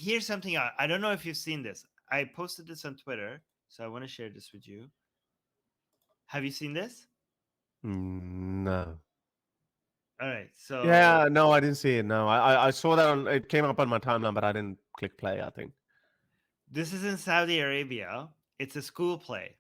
here's something I don't know if you've seen this. I posted this on Twitter, so I want to share this with you. Have you seen this? No. All right. Yeah, So no, I didn't see it. No, I saw that on. It came up on my timeline, but I didn't click play. I think. this is in Saudi Arabia. It's a school play.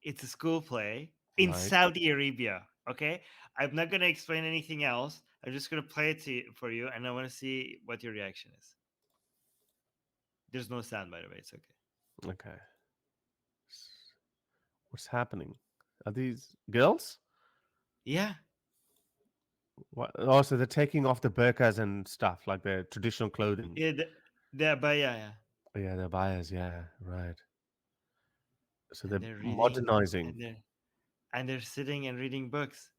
It's a school play in Right. Saudi Arabia. Okay. I'm not gonna explain anything else. I'm just gonna play it for you, and I want to see what your reaction is. There's no sound, by the way. It's okay. Okay. What's happening? Are these girls? Yeah. What? Oh, so they're taking off the burqas and stuff, like their traditional clothing. Yeah. The abaya. Yeah. Oh, yeah, they're buyers. Yeah, right. So And they're they're reading, modernizing and they're sitting and reading books.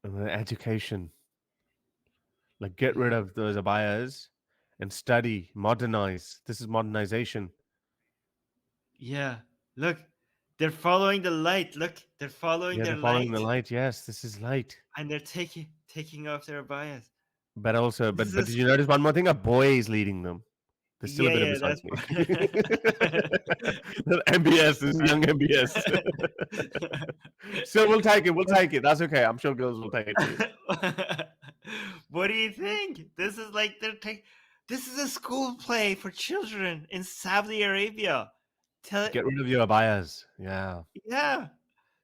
and their education. Like, get rid Yeah. of those abayas and study, modernize. This is modernization. Yeah. Look, they're following the light. Look, they're following Yeah, their they're following the light, light. Yes, this is light. and they're taking off their bias. But also, This but is did you notice one more thing? A boy is leading them. There's still a yeah, bit of yeah. That's misogyny. MBS, this is young MBS. Still, we'll take it. We'll take it. That's okay. I'm sure girls will take it too. what do you think? This is like This is a school play for children in Saudi Arabia. Tell Get rid of your bias. Yeah. yeah.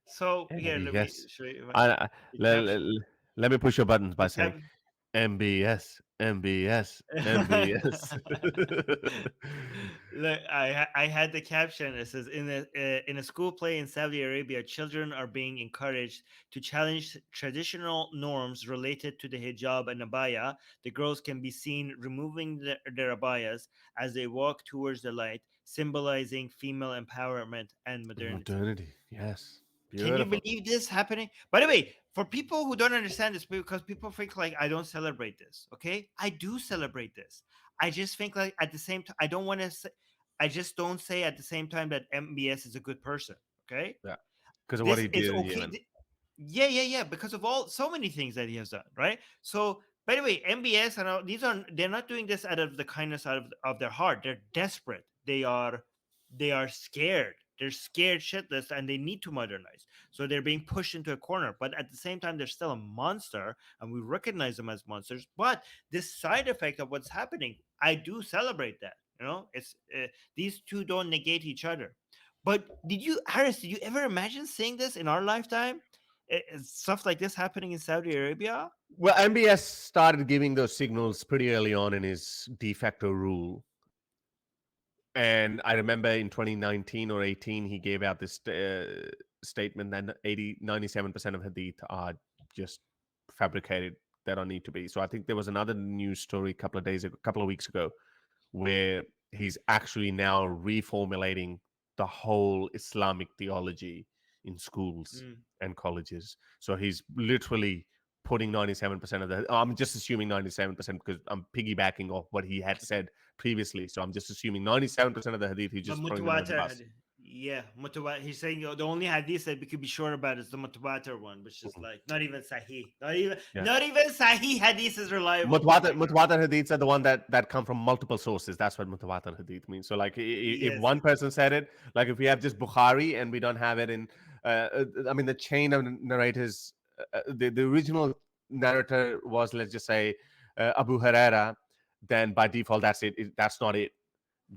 So yeah, let me MBS. show you I, the let, let, caption. let me push your buttons by The saying cap. MBS, MBS, MBS. Look, I had the caption. It says in a school play in Saudi Arabia, children are being encouraged to challenge traditional norms related to the hijab and abaya. The girls can be seen removing their abayas as they walk towards the light, symbolizing female empowerment and modernity. Modernity. Yes. Can you Beautiful. believe this happening? By the way, for people who don't understand this, because people think like I don't celebrate this, okay? I do celebrate this. I just think like at the same time, I don't want to say, I just don't say at the same time that MBS is a good person, okay? Yeah. Because of what This he is did in okay. Yemen. Yeah, yeah, yeah, because of all so many things that he has done, right? So, by the way, MBS and all, they're not doing this out of the kindness of their heart. They're desperate. They are scared. They're scared shitless and they need to modernize. So they're being pushed into a corner. But at the same time, they're still a monster and we recognize them as monsters. But this side effect of what's happening, I do celebrate that. It's these two don't negate each other. But Harris, did you ever imagine seeing this in our lifetime? Stuff like this happening in Saudi Arabia? Well, MBS started giving those signals pretty early on in his de facto rule. And I remember in 2019 or 18, he gave out this statement that 97% of hadith are just fabricated. They don't need to be. So I think there was another news story a couple of weeks ago, where he's actually now reformulating the whole Islamic theology in schools Mm. and colleges. So he's literally putting 97% of the. I'm just assuming 97% because I'm piggybacking off what he had said previously. So I'm just assuming 97% of the hadith, he's But just throwing them under the mutawatir bus. hadith. Yeah, mutawatir. He's saying the only hadith that we could be sure about is the mutawatir one, which is Mhm. like not even sahih. Yeah. Not even sahih hadith is reliable. Oh Mutawatir, my god. mutawatir hadiths are the one that come from multiple sources. That's what mutawatir hadith means. So, like, if Yes. one person said it, like if we have just Bukhari and we don't have it in, I mean, the chain of narrators, the original narrator was, let's just say, Abu Huraira, then by default, that's it. That's not it.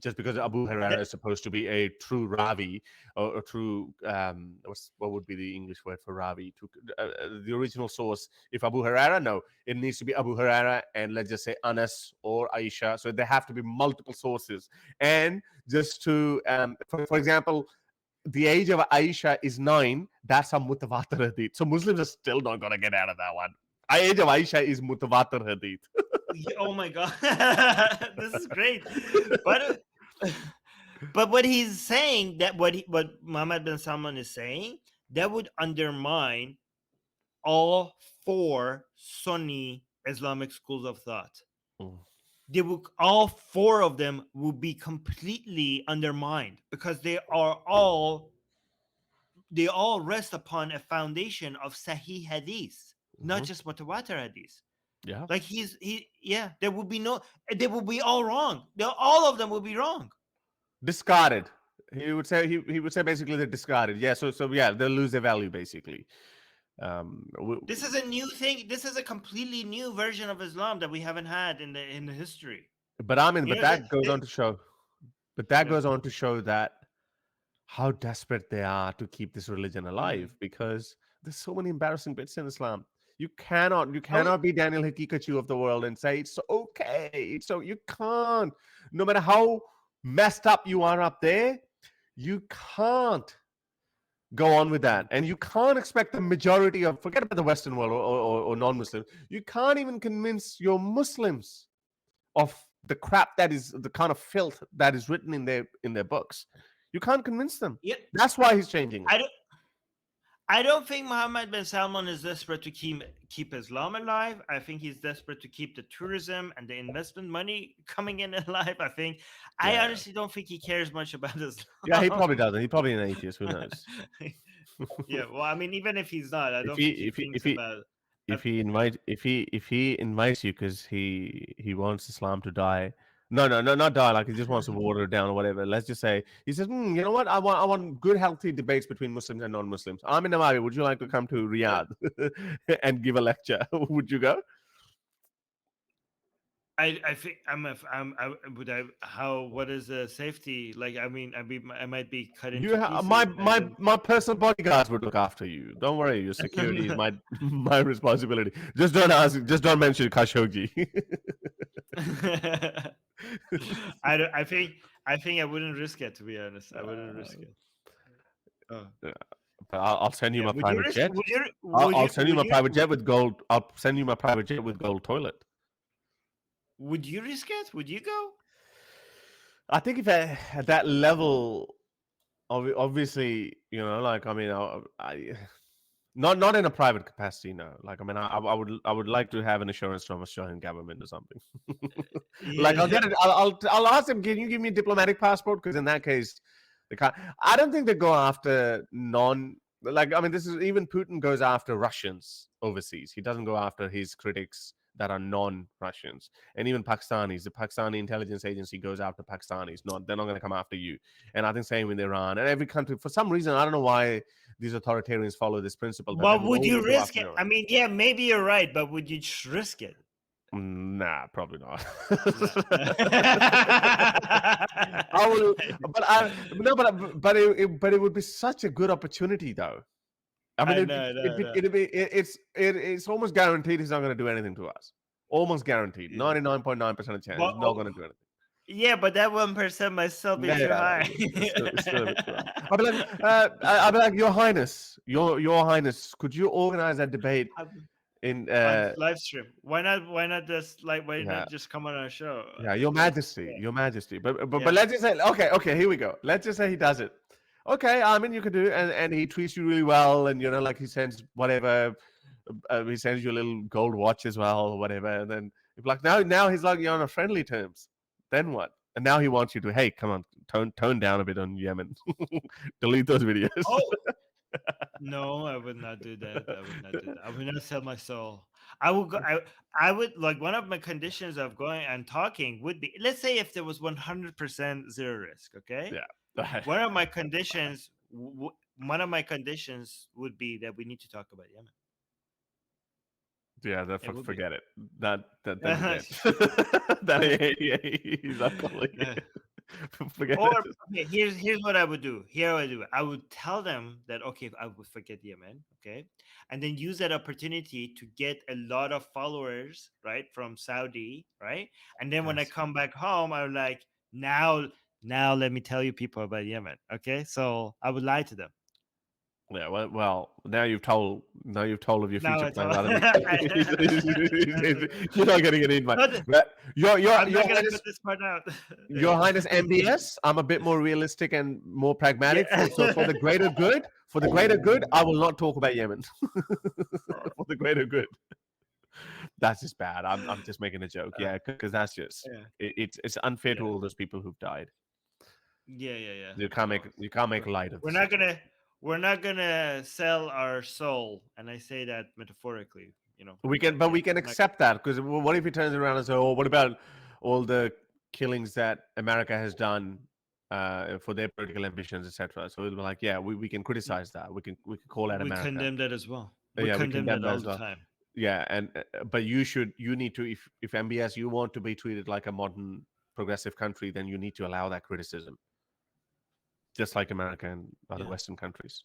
Just because Abu Huraira That, is supposed to be a true Ravi or a true what would be the English word for Ravi? The original source. If Abu Huraira, no, it needs to be Abu Huraira and let's just say Anas or Aisha. So there have to be multiple sources. And just to, for example, the age of Aisha is 9. That's a mutawatir hadith. So Muslims are still not going to get out of that one. Age of Aisha is mutawatir hadith. oh my god. This is great. But but what he's saying that what Mohammed bin Salman is saying that would undermine all four Sunni Islamic schools of thought. Mm. They will all four of them will be completely undermined because they all rest upon a foundation of Sahih Hadith, not Mhm. just Mutawatir Hadith. Yeah. Like yeah, there would be no, they would be all wrong. All of them would be wrong. Discarded. He would say basically they're discarded. Yeah. So yeah, they'll lose their value basically. W- This is a new thing. This is a completely new version of Islam that we haven't had in the history. but I mean, You but know, that goes on to show. But that yeah. goes on to show that how desperate they are to keep this religion alive Mm. because there's so many embarrassing bits in Islam. You I would, cannot be Daniel Hakikachu of the world and say it's okay. So you can't. No matter how messed up you are up there, you can't go on with that. And you can't expect the majority of, forget about the Western world or non-Muslims, you can't even convince your Muslims of the crap that is the kind of filth that is written in their books. You can't convince them. yeah. That's why he's changing it. I don't. I don't think Mohammed bin Salman is desperate to keep Islam alive. I think he's desperate to keep the tourism and the investment money coming in alive. I Yeah. honestly don't think he cares much about Yeah, he Islam. probably doesn't. He's probably an atheist. Who knows? Yeah, well, I mean, even if he's not, I if don't he think he if he if thinks he about. if he invite if he invites you because he wants Islam to die. No, not die. Like he just wants to water it down or whatever. Let's just say he says, you know what? I want good, healthy debates between Muslims and non-Muslims. Armin and Navabi, would you like to come to Yeah, Riyadh and give a lecture? Would you go? I think I would I how what is the safety like? I might be cut You into my pieces and my then. my personal bodyguards would look after you. Don't worry, your security is my my responsibility. Just don't ask. Just don't mention Khashoggi. I think I wouldn't risk it, to be honest. I wouldn't risk it. Oh. Yeah, but I'll send you Yeah. my Would you private risk? jet. I'll send you Would my you? private jet with gold. I'll send you my private jet with gold toilet. Would you risk it? Would you go? I think if at that level, obviously, you know, like I mean, I not in a private capacity, no. Like I mean, I would like to have an assurance from Australian government or something. Like I'll Yeah. get it. I'll ask them. Can you give me a diplomatic passport? Because in that case, they can't. I don't think they go after non. Like I mean, this is even Putin goes after Russians overseas. He doesn't go after his critics that are non-Russians, and even Pakistanis. The Pakistani intelligence agency goes after Pakistanis. Not they're not going to come after you. And I think same with Iran and every country. For some reason, I don't know why these authoritarians follow this principle that they But will would you always go risk after it? Iran. I mean, yeah, maybe you're right, but would you just risk it? Nah, probably not. No. I will, but I no, but it would be such a good opportunity, though. I mean, I know, no, no. it's almost guaranteed he's not going to do anything to us. Almost guaranteed, Yeah. 99.9% of chance But he's not going to do anything. yeah, but that 1% might still be too Yeah, high. it's still a bit too high. I'll be like, Your Highness, Your Highness, could you organize that debate in On live stream. Why not? Why not just why yeah, not just come on our show? yeah, Your Majesty, Your Majesty. But Yeah. let's just say, okay, here we go. Let's just say he does it. Okay, I mean, you could do it, and he treats you really well, and you know, like he sends whatever, he sends you a little gold watch as well, or whatever, and then if like now he's like you're on a friendly terms. Then what? And now he wants you to, hey, come on, tone down a bit on Yemen, delete those videos. Oh no, I would not do that. I would not do that. I would not sell my soul. I would go. I would like one of my conditions of going and talking would be, let's say if there was 100% zero risk. Okay, Yeah. one of my conditions. One of my conditions would be that we need to talk about Yemen. Yeah, It would be. forget it. That he's dead. He's not calling. Forget Or it. okay, here's what I would do. Here I would do. I would tell them that okay, I would forget Yemen, okay, and then use that opportunity to get a lot of followers, right, from Saudi, right, and then when I Yes. come back home, I'm like, now let me tell you people about Yemen, okay? So I would lie to them. Yeah, well, now you've told of your Now future I plans. tell. I don't think you're not getting an invite. Not- But I'm not gonna cut this part out. Your Highness MBS, I'm a bit more realistic and more pragmatic. Yeah. So for the greater good, I will not talk about Yemen. For the greater good. That's just bad. I'm just making a joke. Yeah, because that's just Yeah. it's unfair to Yeah. all those people who've died. Yeah. You Of can't make course. light of We're the not situation. gonna we're not gonna sell our soul, and I say that metaphorically. We can, but we can accept that, because what if he turns around and says, "Oh, what about all the killings that America has done for their political ambitions, etc." So it'll be like, yeah, we can criticize that. We can call out we America. condemn that as well. We Yeah, we condemn condemn that that all as the well. time. Yeah, and but you need to, if MBS, you want to be treated like a modern progressive country, then you need to allow that criticism, just like America and other Yeah. Western countries.